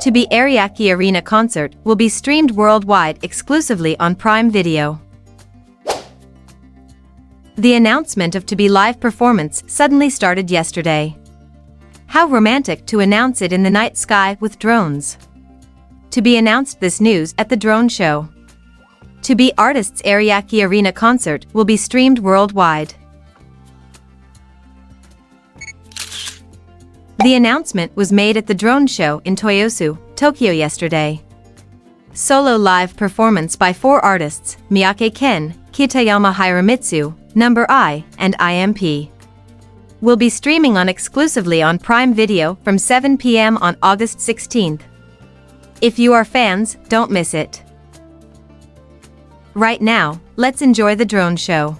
TOBE Ariake Arena concert will be streamed worldwide exclusively on Prime Video. The announcement of TOBE live performance suddenly started yesterday. How romantic to announce it in the night sky with drones. TOBE announced this news at the drone show. TOBE artists' Ariake Arena concert will be streamed worldwide. The announcement was made at the drone show in Toyosu, Tokyo yesterday. Solo live performance by 4 artists, Miyake Ken, Kitayama Hiramitsu, Number I, and IMP, will be streaming exclusively on Prime Video from 7 p.m. on August 16th. If you are fans, don't miss it. Right now, let's enjoy the drone show.